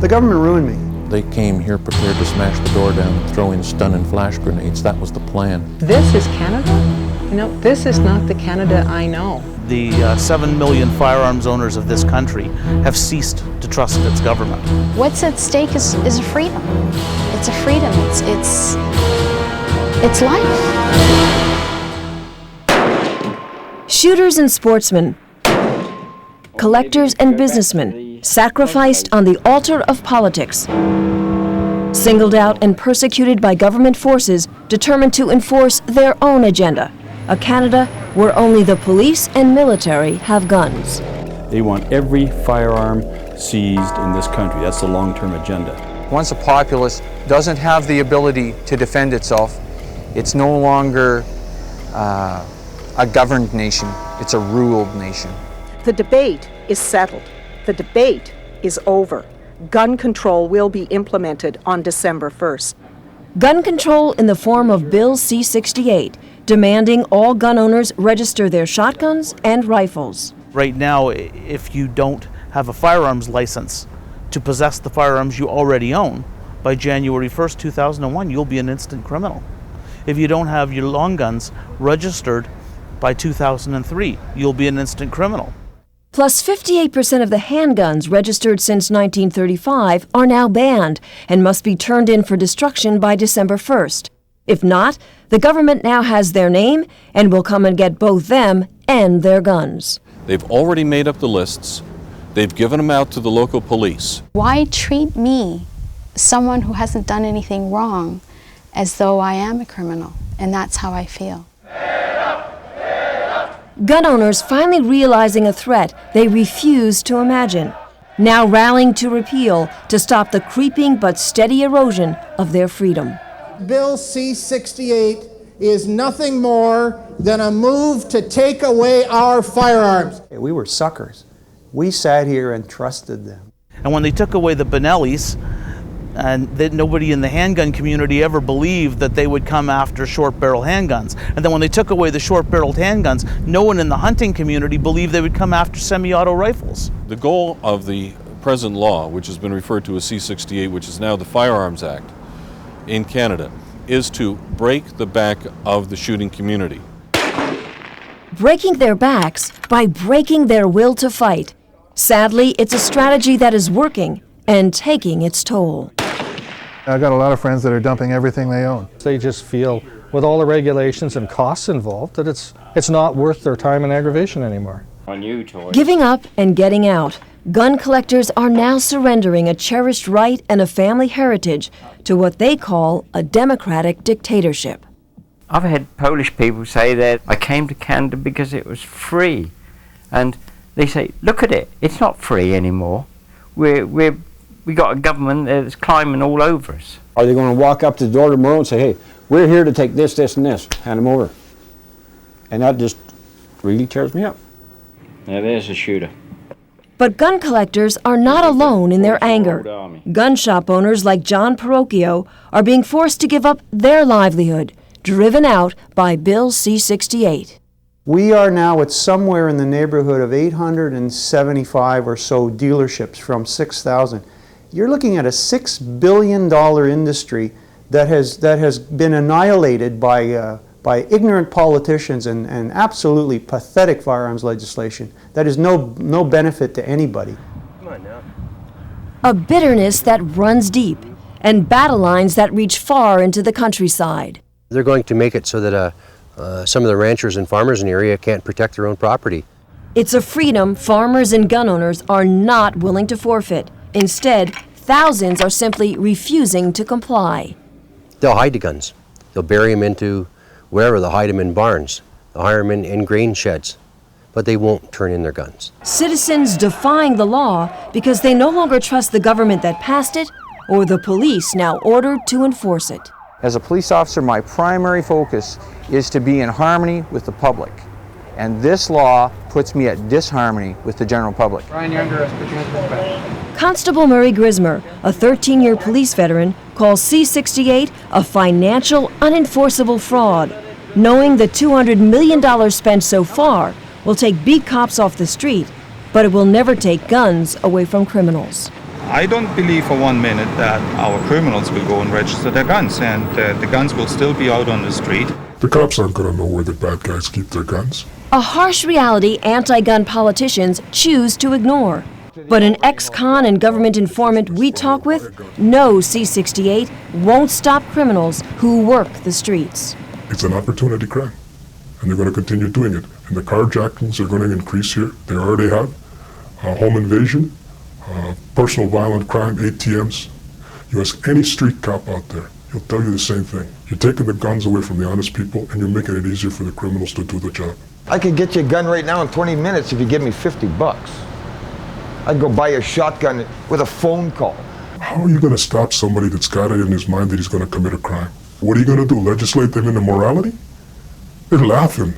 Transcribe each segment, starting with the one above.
The government ruined me. They came here prepared to smash the door down and throw in stun and flash grenades. That was the plan. This is Canada? You know, this is not the Canada I know. The 7 million firearms owners of this country have ceased to trust its government. What's at stake is a freedom. It's a freedom. It's life. Shooters and sportsmen, collectors and businessmen, sacrificed on the altar of politics, singled out and persecuted by government forces determined to enforce their own agenda, a Canada where only the police and military have guns. They want every firearm seized in this country. That's the long-term agenda. Once a populace doesn't have the ability to defend itself, it's no longer a governed nation, it's a ruled nation. The debate is settled. The debate is over. Gun control will be implemented on December 1st. Gun control in the form of Bill C-68, demanding all gun owners register their shotguns and rifles. Right now, if you don't have a firearms license to possess the firearms you already own, by January 1st, 2001, you'll be an instant criminal. If you don't have your long guns registered by 2003, you'll be an instant criminal. Plus, 58% of the handguns registered since 1935 are now banned and must be turned in for destruction by December 1st. If not, the government now has their name and will come and get both them and their guns. They've already made up the lists. They've given them out to the local police. Why treat me, someone who hasn't done anything wrong, as though I am a criminal? And that's how I feel. Gun owners finally realizing a threat they refused to imagine, now rallying to repeal to stop the creeping but steady erosion of their freedom. Bill C-68 is nothing more than a move to take away our firearms. We were suckers. We sat here and trusted them. And when they took away the Benellis, and that nobody in the handgun community ever believed that they would come after short-barrel handguns. And then when they took away the short-barreled handguns, no one in the hunting community believed they would come after semi-auto rifles. The goal of the present law, which has been referred to as C-68, which is now the Firearms Act in Canada, is to break the back of the shooting community. Breaking their backs by breaking their will to fight. Sadly, it's a strategy that is working and taking its toll. I've got a lot of friends that are dumping everything they own. They just feel, with all the regulations and costs involved, that it's not worth their time and aggravation anymore. Giving up and getting out, gun collectors are now surrendering a cherished right and a family heritage to what they call a democratic dictatorship. I've had Polish people say that I came to Canada because it was free. And they say, look at it, it's not free anymore. We got a government that's climbing all over us. Are they going to walk up to the door tomorrow and say, hey, we're here to take this, this, and this, hand them over? And that just really tears me up. Now there's a shooter. But gun collectors are not alone in their anger. Gun shop owners like John Parocchio are being forced to give up their livelihood, driven out by Bill C-68. We are now at somewhere in the neighborhood of 875 or so dealerships from 6,000. You're looking at a $6 billion industry that has been annihilated by ignorant politicians and absolutely pathetic firearms legislation that is no benefit to anybody. Come on now. A bitterness that runs deep and battle lines that reach far into the countryside. They're going to make it so that some of the ranchers and farmers in the area can't protect their own property. It's a freedom farmers and gun owners are not willing to forfeit. Instead, thousands are simply refusing to comply. They'll hide the guns. They'll bury them into wherever. They'll hide them in barns. They'll hire them in grain sheds. But they won't turn in their guns. Citizens defying the law because they no longer trust the government that passed it or the police now ordered to enforce it. As a police officer, my primary focus is to be in harmony with the public. And this law puts me at disharmony with the general public. Brian, you're under arrest. Put your hands behind your back. Constable Murray Grismer, a 13-year police veteran, calls C-68 a financial, unenforceable fraud, knowing the $200 million spent so far will take beat cops off the street, but it will never take guns away from criminals. I don't believe for 1 minute that our criminals will go and register their guns, and the guns will still be out on the street. The cops aren't going to know where the bad guys keep their guns. A harsh reality anti-gun politicians choose to ignore. But an ex-con and government informant we talk with knows C-68 won't stop criminals who work the streets. It's an opportunity crime, and they're going to continue doing it. And the carjackings are going to increase here. They already have. Home invasion, personal violent crime, ATMs. You ask any street cop out there, he'll tell you the same thing. You're taking the guns away from the honest people, and you're making it easier for the criminals to do the job. I could get you a gun right now in 20 minutes if you give me $50. I'd go buy a shotgun with a phone call. How are you going to stop somebody that's got it in his mind that he's going to commit a crime? What are you going to do, legislate them into morality? They're laughing.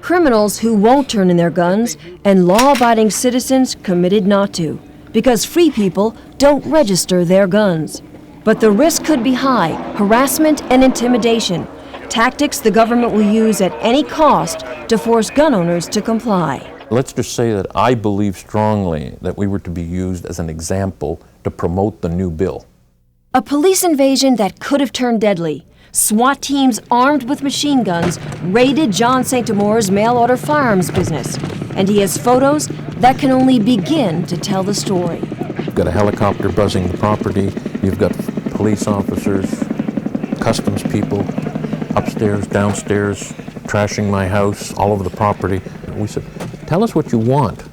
Criminals who won't turn in their guns and law-abiding citizens committed not to, because free people don't register their guns. But the risk could be high: harassment and intimidation, tactics the government will use at any cost to force gun owners to comply. Let's just say that I believe strongly that we were to be used as an example to promote the new bill. A police invasion that could have turned deadly. SWAT teams armed with machine guns raided John St. Amour's mail-order firearms business, and he has photos that can only begin to tell the story. You've got a helicopter buzzing the property, you've got police officers, customs people, upstairs, downstairs, trashing my house, all over the property. We said, tell us what you want.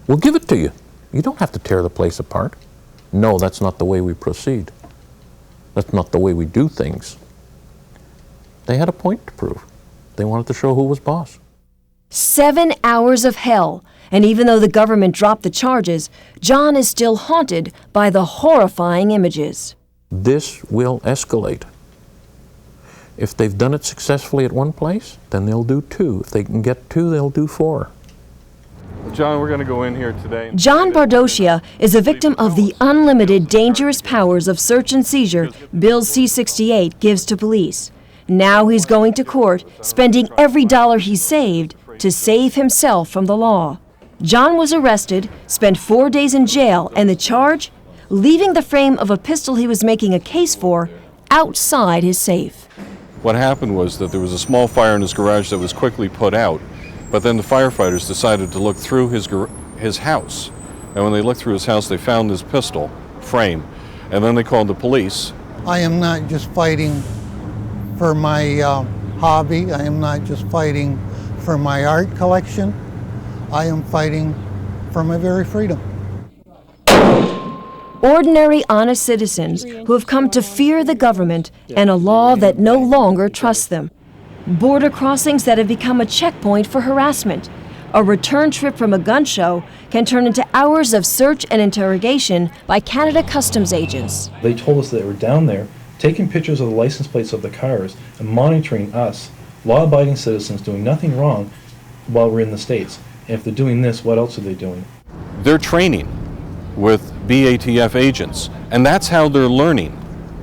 We'll give it to you. You don't have to tear the place apart. No, that's not the way we proceed. That's not the way we do things. They had a point to prove. They wanted to show who was boss. 7 hours of hell, and even though the government dropped the charges, John is still haunted by the horrifying images. This will escalate. If they've done it successfully at one place, then they'll do 2. If they can get 2, they'll do 4. John, we're going to go in here today. John Bardocia is a victim of the unlimited dangerous powers of search and seizure Bill C-68 gives to police. Now he's going to court, spending every dollar he saved to save himself from the law. John was arrested, spent 4 days in jail, and the charge? Leaving the frame of a pistol he was making a case for outside his safe. What happened was that there was a small fire in his garage that was quickly put out, but then the firefighters decided to look through his house. And when they looked through his house, they found his pistol frame, and then they called the police. I am not just fighting for my hobby. I am not just fighting for my art collection. I am fighting for my very freedom. Ordinary, honest citizens who have come to fear the government and a law that no longer trusts them. Border crossings that have become a checkpoint for harassment. A return trip from a gun show can turn into hours of search and interrogation by Canada Customs agents. They told us that they were down there taking pictures of the license plates of the cars and monitoring us, law-abiding citizens doing nothing wrong while we're in the States. And if they're doing this, what else are they doing? They're training with BATF agents, and that's how they're learning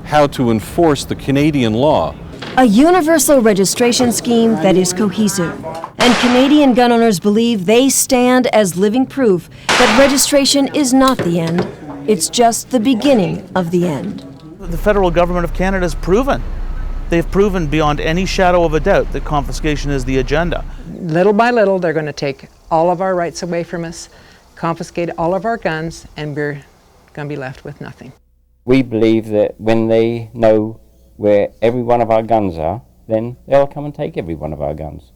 how to enforce the Canadian law. A universal registration scheme that is cohesive. And Canadian gun owners believe they stand as living proof that registration is not the end. It's just the beginning of the end. The federal government of Canada has proven. They've proven beyond any shadow of a doubt that confiscation is the agenda. Little by little, they're going to take all of our rights away from us, confiscate all of our guns, and we're going to be left with nothing. We believe that when they know where every one of our guns are, then they'll come and take every one of our guns.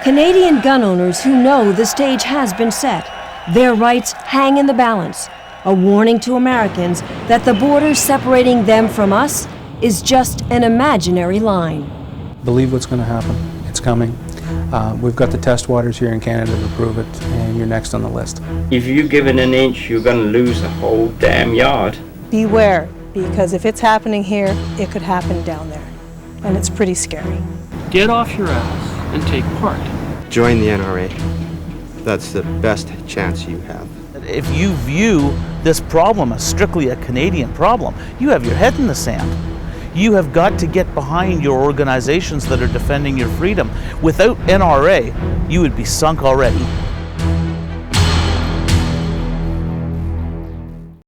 Canadian gun owners who know the stage has been set. Their rights hang in the balance. A warning to Americans that the border separating them from us is just an imaginary line. Believe what's going to happen. It's coming. We've got the test waters here in Canada to prove it, and you're next on the list. If you give it an inch, you're going to lose the whole damn yard. Beware, because if it's happening here, it could happen down there, and it's pretty scary. Get off your ass and take part. Join the NRA. That's the best chance you have. If you view this problem as strictly a Canadian problem, you have your head in the sand. You have got to get behind your organizations that are defending your freedom. Without NRA, you would be sunk already.